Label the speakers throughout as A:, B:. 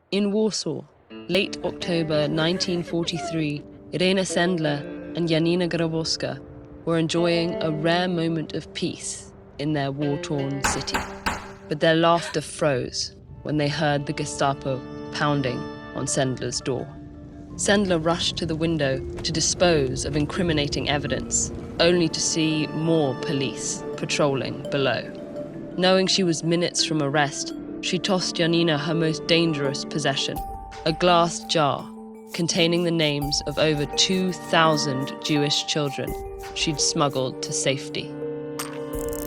A: In Warsaw, late October 1943, Irena Sendler and Janina Grabowska were enjoying a rare moment of peace in their war-torn city. But their laughter froze when they heard the Gestapo pounding on Sendler's door. Sendler rushed to the window to dispose of incriminating evidence, only to see more police patrolling below. Knowing she was minutes from arrest, she tossed Janina her most dangerous possession, a glass jar containing the names of over 2,000 Jewish children she'd smuggled to safety.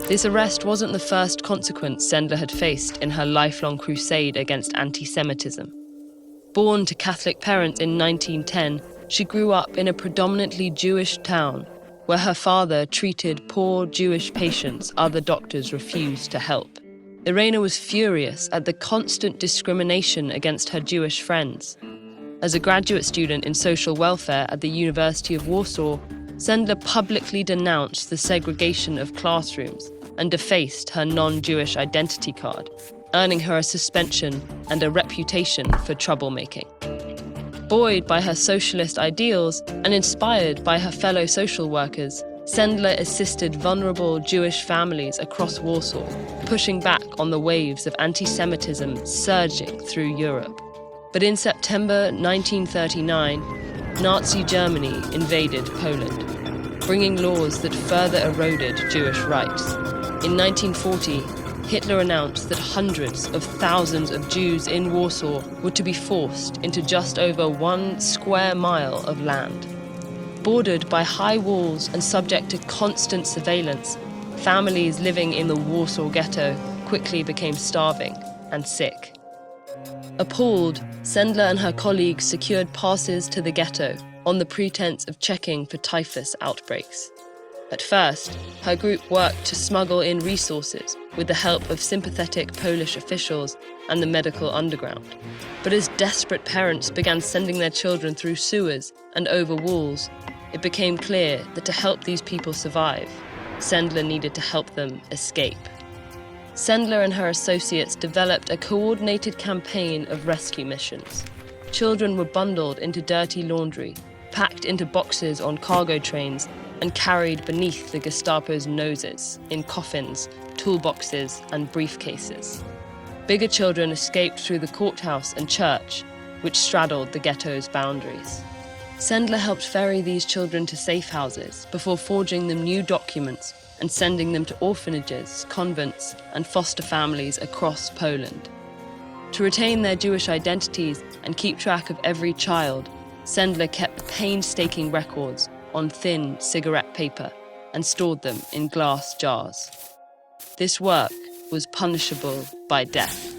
A: This arrest wasn't the first consequence Sendler had faced in her lifelong crusade against anti-Semitism. Born to Catholic parents in 1910, she grew up in a predominantly Jewish town where her father treated poor Jewish patients other doctors refused to help. Irena was furious at the constant discrimination against her Jewish friends. As a graduate student in social welfare at the University of Warsaw, Sendler publicly denounced the segregation of classrooms and defaced her non-Jewish identity card, earning her a suspension and a reputation for troublemaking. Buoyed by her socialist ideals and inspired by her fellow social workers, Sendler assisted vulnerable Jewish families across Warsaw, pushing back on the waves of anti-Semitism surging through Europe. But in September 1939, Nazi Germany invaded Poland, bringing laws that further eroded Jewish rights. In 1940, Hitler announced that hundreds of thousands of Jews in Warsaw were to be forced into just over 1 square mile of land. Bordered by high walls and subject to constant surveillance, families living in the Warsaw Ghetto quickly became starving and sick. Appalled, Sendler and her colleagues secured passes to the ghetto on the pretense of checking for typhus outbreaks. At first, her group worked to smuggle in resources with the help of sympathetic Polish officials and the medical underground. But as desperate parents began sending their children through sewers and over walls, it became clear that to help these people survive, Sendler needed to help them escape. Sendler and her associates developed a coordinated campaign of rescue missions. Children were bundled into dirty laundry, packed into boxes on cargo trains, and carried beneath the Gestapo's noses in coffins, toolboxes, and briefcases. Bigger children escaped through the courthouse and church, which straddled the ghetto's boundaries. Sendler helped ferry these children to safe houses before forging them new documents and sending them to orphanages, convents, and foster families across Poland. To retain their Jewish identities and keep track of every child, Sendler kept painstaking records on thin cigarette paper and stored them in glass jars. This work was punishable by death.